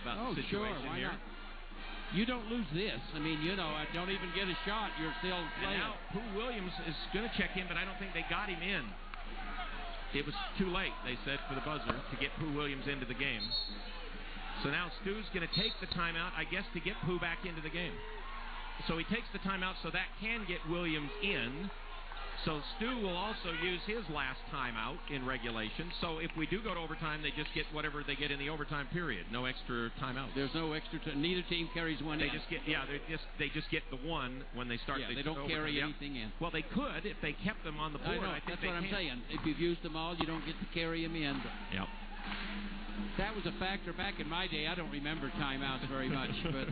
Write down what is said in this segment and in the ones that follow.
about the situation sure, why here. not? You don't lose this. I mean, don't even get a shot. You're still playing. And now Pooh Williams is going to check in, but I don't think they got him in. It was too late, they said, for the buzzer to get Pooh Williams into the game. So now Stu's going to take the timeout, I guess, to get Pooh back into the game. So he takes the timeout so that can get Williams in. So Stu will also use his last timeout in regulation. So if we do go to overtime, they just get whatever they get in the overtime period. No extra timeout. There's no extra time. Neither team carries one in. They just get the one when they start. Yeah, they don't carry anything in. Well, they could if they kept them on the board. I think that's what I'm saying. If you've used them all, you don't get to carry them in. Yep. That was a factor back in my day. I don't remember timeouts very much, but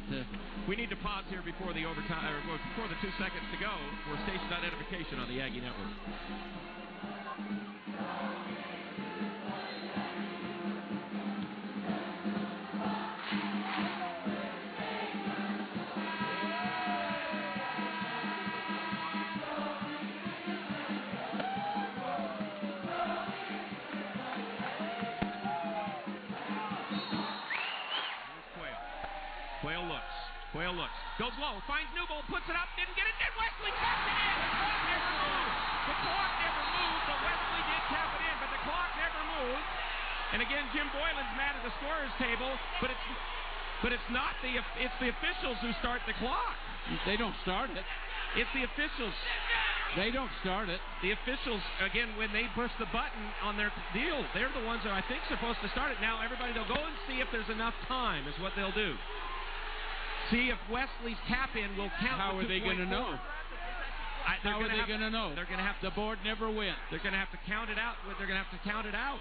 we need to pause here before the overtime, or before the 2 seconds to go. We're station identification on the Aggie Network. Quayle looks, goes low, finds Newbold, puts it up, didn't get it, then Wesley taps it in. The clock never moved. But Wesley did tap it in, but the clock never moved. And again, Jim Boylan's mad at the scorer's table, but it's not it's the officials who start the clock. They don't start it. It's the officials. They don't start it. The officials, again, when they push the button on their deal, they're the ones that I think are supposed to start it. Now everybody, they'll go and see if there's enough time, is what they'll do. See if Wesley's tap-in will count. How are they going to know? How are they going to know? They're going to have the board never went. They're going to have to count it out. They're going to have to count it out.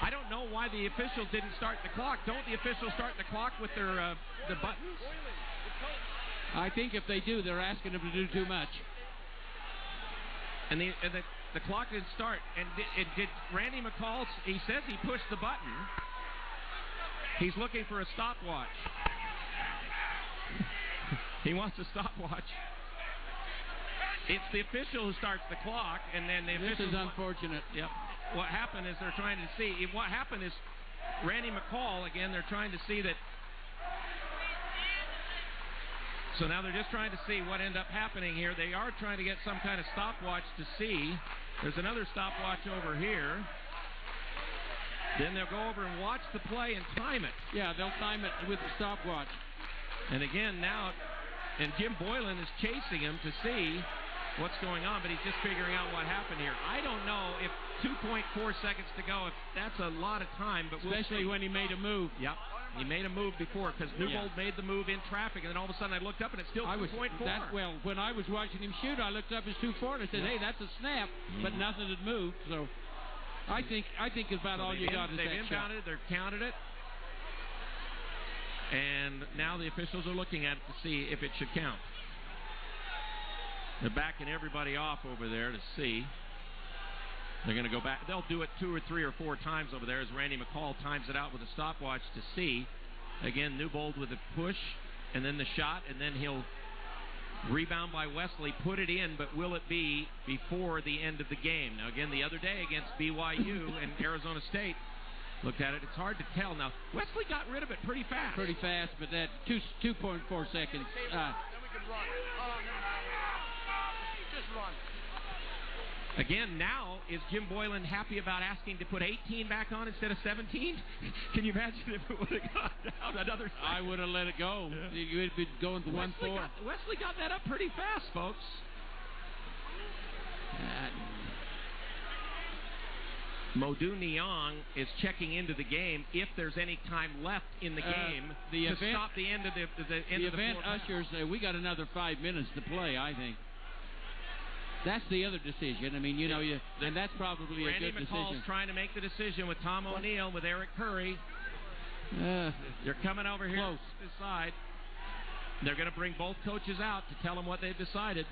I don't know why the officials didn't start the clock. Don't the officials start the clock with their the buttons? I think if they do, they're asking them to do too much. And the clock didn't start. And did Randy McCall? He says he pushed the button. He's looking for a stopwatch. He wants a stopwatch. It's the official who starts the clock, and then the official. This is unfortunate. Yep. What happened is they're trying to see. What happened is Randy McCall, again, they're trying to see that. So now they're just trying to see what ended up happening here. They are trying to get some kind of stopwatch to see. There's another stopwatch over here. Then they'll go over and watch the play and time it. Yeah, they'll time it with the stopwatch. And again, now, and Jim Boylan is chasing him to see what's going on, but he's just figuring out what happened here. I don't know if 2.4 seconds to go, if that's a lot of time, but especially when he made a move. Yep. He made a move before because Newbold made the move in traffic, and then all of a sudden I looked up and it's still 2.4. Well, when I was watching him shoot, I looked up as 2.4 and I said, hey, that's a snap, but nothing had moved. So I think about all you got is that shot. They've inbounded, they've counted it. And now the officials are looking at it to see if it should count. They're backing everybody off over there to see. They're going to go back. They'll do it 2 or 3 or 4 times over there as Randy McCall times it out with a stopwatch to see. Again, Newbold with a push and then the shot, and then he'll rebound by Wesley, put it in, but will it be before the end of the game? Now, again, the other day against BYU and Arizona State, looked at it. It's hard to tell. Now, Wesley got rid of it pretty fast. Pretty fast, but that 2.4 seconds. Then we can run. Just run. Again, now, is Jim Boylan happy about asking to put 18 back on instead of 17? Can you imagine if it would have gone down another second? I would have let it go. Yeah. You would have been going to 1-4. Wesley got that up pretty fast, folks. Modou Niang is checking into the game if there's any time left in the game to stop the end of the end of the event ushers. We got another 5 minutes to play, I think. That's the other decision. I mean, and that's probably a good decision. Randy McCall's trying to make the decision with Tom O'Neill, with Eric Curry. They're coming over here to this side. They're going to bring both coaches out to tell them what they've decided.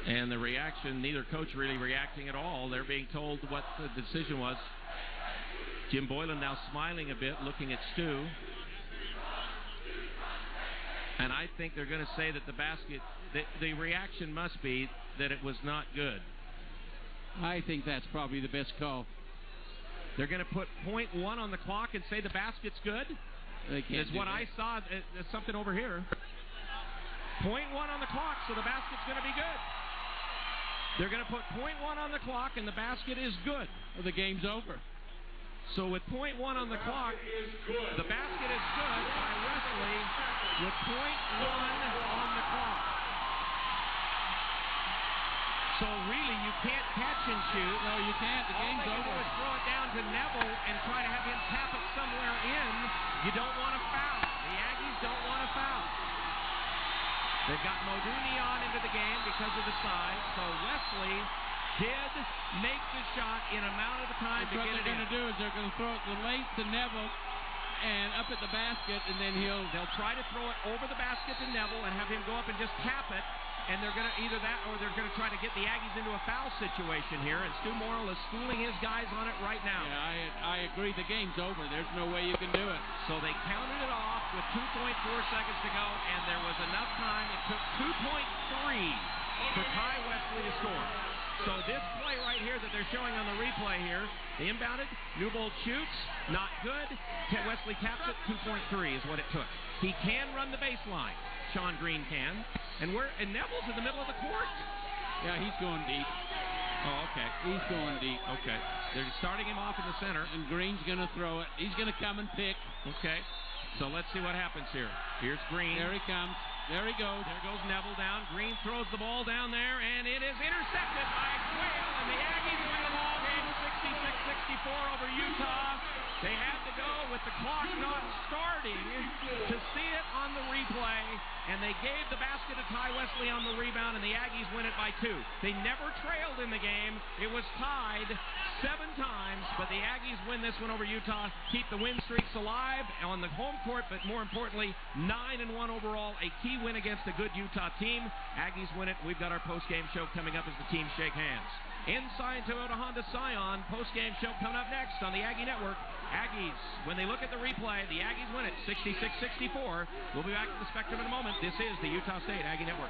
And the reaction, neither coach really reacting at all. They're being told what the decision was. Jim Boylan now smiling a bit, looking at Stu. And I think they're going to say that the basket, the reaction must be that it was not good. I think that's probably the best call. They're going to put .1 on the clock and say the basket's good? That's what I saw. There's something over here. .1 on the clock, so the basket's going to be good. They're going to put .1 on the clock, and the basket is good. Well, the game's over. So with .1 on the clock, the basket is good by Wesley with .1 on the clock. So really, you can't catch and shoot. No, you can't. The game's over. All they can do is throw it down to Neville and try to have him tap it somewhere in. You don't want to foul. The Aggies don't want to foul. They've got Moduni on into the game because of the size. So Wesley did make the shot in amount of the time to get it in. What they're going to do is they're going to throw it the length to Neville and up at the basket, and then they'll try to throw it over the basket to Neville and have him go up and just tap it. And they're going to either that or they're going to try to get the Aggies into a foul situation here. And Stu Morrill is schooling his guys on it right now. Yeah, I agree. The game's over. There's no way you can do it. So they counted it off with 2.4 seconds to go, and there was enough time. It took 2.3 for Ty Wesley to score. So this play right here that they're showing on the replay here, they inbounded, Newbold shoots, not good. Wesley taps it, 2.3 is what it took. He can run the baseline. Sean Green can. And Neville's in the middle of the court. Yeah, he's going deep. Oh, okay. He's going deep. Okay. They're starting him off in the center. And Green's going to throw it. He's going to come and pick. Okay. So let's see what happens here. Here's Green. There he comes. There he goes. There goes Neville down. Green throws the ball down there, and it is intercepted by Quayle, and the Aggies win the ball game 66-64 over Utah. They had to go with the clock not starting to see it on the replay, and they gave the basket to Ty Wesley on the rebound, and the Aggies win it by 2. They never trailed in the game. It was tied 7 times, but the Aggies win this one over Utah, keep the win streaks alive on the home court, but more importantly, 9-1 overall, a key win against a good Utah team. Aggies win it. We've got our post-game show coming up as the teams shake hands. Inside Toyota Honda Scion post-game show coming up next on the Aggie Network. Aggies, when they look at the replay, the Aggies win it 66-64. We'll be back to the Spectrum in a moment. This is the Utah State Aggie Network.